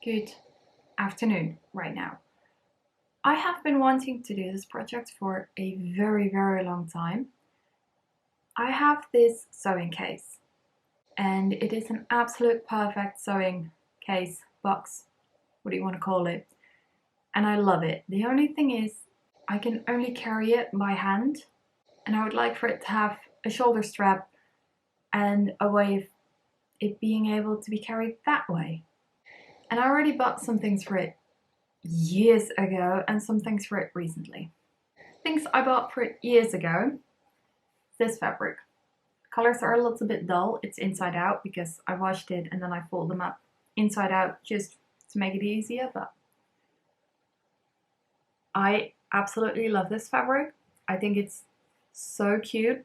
Good afternoon right now. I have been wanting to do this project for a very long time. I have this sewing case and it is an absolute perfect sewing case, box, what do you want to call it? And I love it. The only thing is I can only carry it by hand and I would like for it to have a shoulder strap and a way of it being able to be carried that way. And I already bought some things for it years ago and some things for it recently. Things I bought for it years ago, this fabric. Colors are a little bit dull, it's inside out because I washed it and then I fold them up inside out just to make it easier, but I absolutely love this fabric. I think it's so cute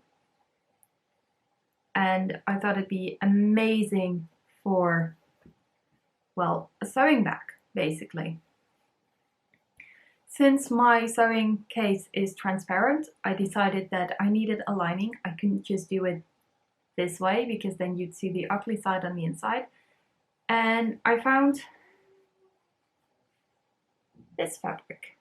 and I thought it'd be amazing for, well, a sewing bag basically. Since my sewing case is transparent, I decided that I needed a lining. I couldn't just do it this way because then you'd see the ugly side on the inside. And I found this fabric,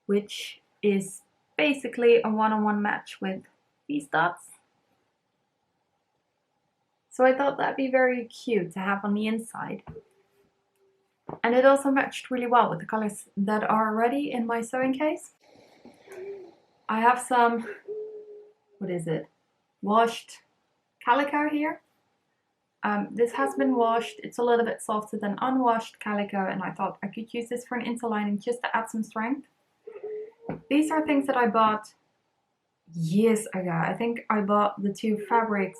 which is basically a one-on-one match with these dots. So I thought that'd be very cute to have on the inside. And it also matched really well with the colors that are already in my sewing case. I have some, washed calico here. This has been washed. It's a little bit softer than unwashed calico and I thought I could use this for an interlining just to add some strength. These are things that I bought years ago. I think I bought the two fabrics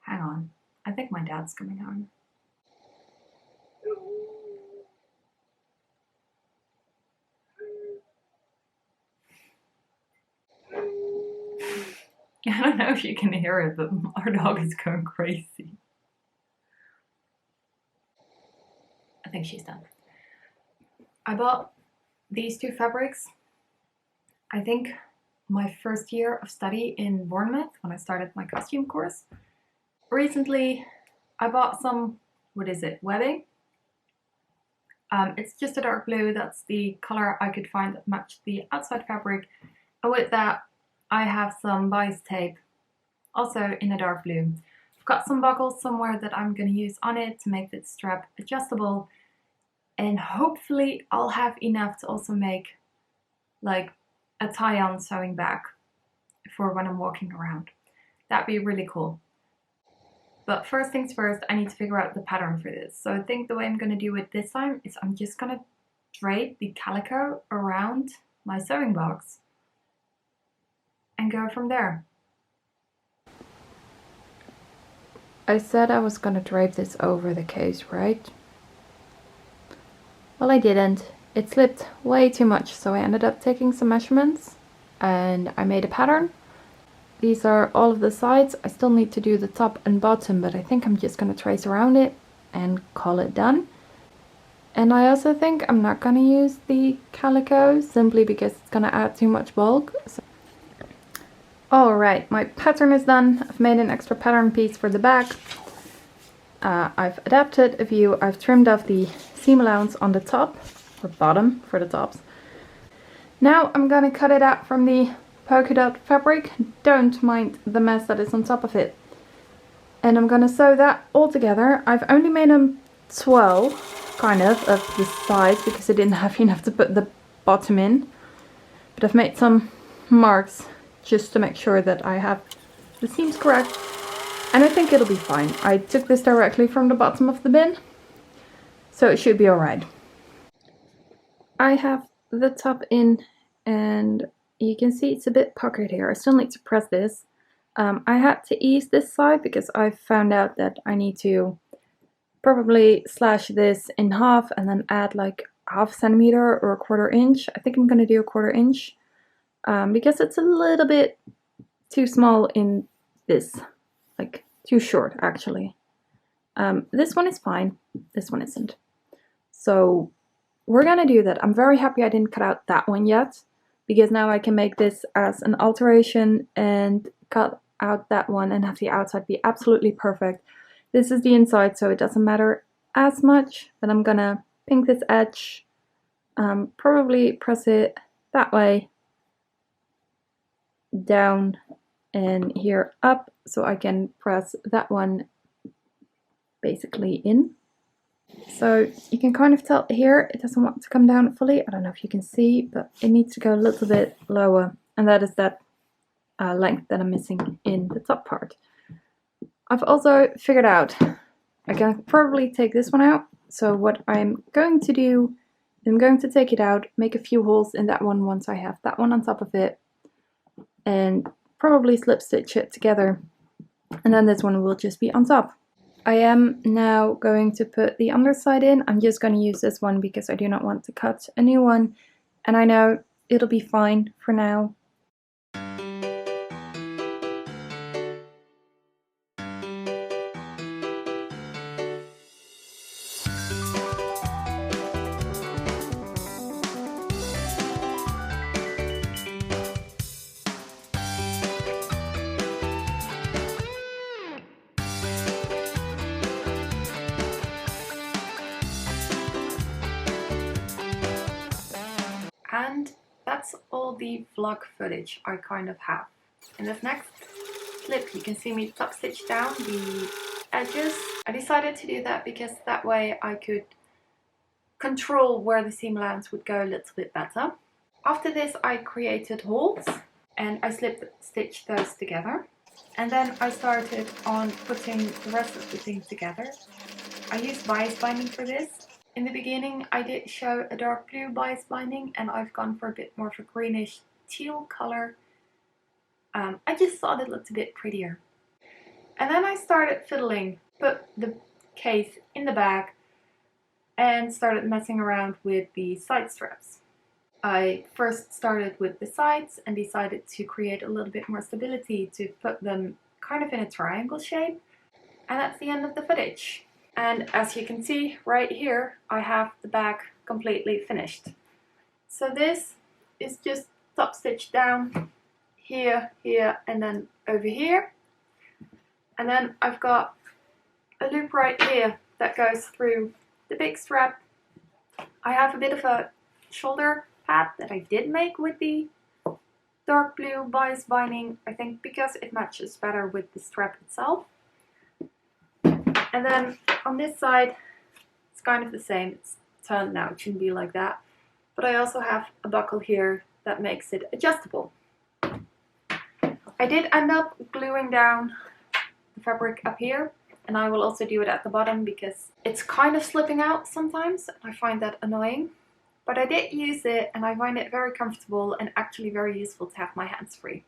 hang on, I think my dad's coming home. I don't know if you can hear it, but our dog is going crazy. I think she's done. I bought these two fabrics, I think my first year of study in Bournemouth when I started my costume course. Recently, I bought some, webbing. It's just a dark blue. That's the color I could find that matched the outside fabric. And with that, I have some bias tape, also in a dark blue. I've got some buckles somewhere that I'm going to use on it to make the strap adjustable. And hopefully I'll have enough to also make like a tie-on sewing bag for when I'm walking around. That'd be really cool. But first things first, I need to figure out the pattern for this. So I think the way I'm going to do it this time is I'm just going to drape the calico around my sewing box and go from there. I said I was going to drape this over the case, right? Well, I didn't. It slipped way too much, so I ended up taking some measurements and I made a pattern. These are all of the sides. I still need to do the top and bottom, but I think I'm just going to trace around it and call it done. And I also think I'm not going to use the calico simply because it's going to add too much bulk. So. Alright, my pattern is done. I've made an extra pattern piece for the back. I've adapted a view. I've trimmed off the seam allowance on the top, or bottom for the tops. Now I'm going to cut it out from the polka dot fabric. Don't mind the mess that is on top of it. And I'm going to sew that all together. I've only made a swell, kind of the sides because I didn't have enough to put the bottom in. But I've made some marks just to make sure that I have the seams correct. And I think it'll be fine. I took this directly from the bottom of the bin, so it should be alright. I have the top in and you can see it's a bit puckered here. I still need to press this. I had to ease this side because I found out that I need to probably slash this in half and then add like half centimeter or a 1/4 inch. I think I'm going to do a 1/4 inch because it's a little bit too small in this, like too short actually. This one is fine, this one isn't. So we're going to do that. I'm very happy I didn't cut out that one yet, because now I can make this as an alteration and cut out that one and have the outside be absolutely perfect. This is the inside, so it doesn't matter as much, but I'm gonna pink this edge, probably press it that way down and here up, so I can press that one basically in. So you can kind of tell here it doesn't want to come down fully. I don't know if you can see, but it needs to go a little bit lower, and that is that length that I'm missing in the top part. I've also figured out I can probably take this one out. So what I'm going to do, I'm going to take it out, make a few holes in that one once I have that one on top of it, and probably slip stitch it together, and then this one will just be on top. I am now going to put the underside in. I'm just going to use this one because I do not want to cut a new one, and I know it'll be fine for now. And that's all the vlog footage I kind of have. In this next clip you can see me top stitch down the edges. I decided to do that because that way I could control where the seam allowance would go a little bit better. After this I created holes and I slip stitched those together. And then I started on putting the rest of the thing together. I used bias binding for this. In the beginning I did show a dark blue bias binding, and I've gone for a bit more of a greenish teal color. I just thought it looked a bit prettier. And then I started fiddling, put the case in the bag and started messing around with the side straps. I first started with the sides and decided to create a little bit more stability to put them kind of in a triangle shape. And that's the end of the footage. And as you can see right here, I have the bag completely finished. So this is just top stitched down here, here, and then over here. And then I've got a loop right here that goes through the big strap. I have a bit of a shoulder pad that I did make with the dark blue bias binding, I think because it matches better with the strap itself. And then on this side, it's kind of the same. It's turned now, it shouldn't be like that. But I also have a buckle here that makes it adjustable. I did end up gluing down the fabric up here, and I will also do it at the bottom because it's kind of slipping out sometimes, and I find that annoying. But I did use it, and I find it very comfortable and actually very useful to have my hands free.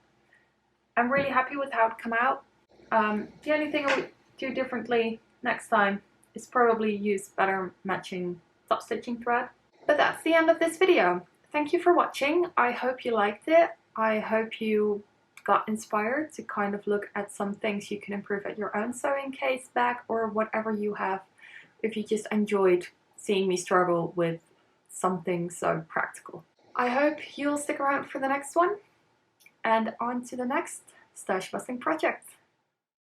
I'm really happy with how it came out. The only thing I would do differently next time is probably use better matching top stitching thread. But that's the end of this video. Thank you for watching. I hope you liked it. I hope you got inspired to kind of look at some things you can improve at your own sewing case, bag, or whatever you have, if you just enjoyed seeing me struggle with something so practical. I hope you'll stick around for the next one, and on to the next stash busting project.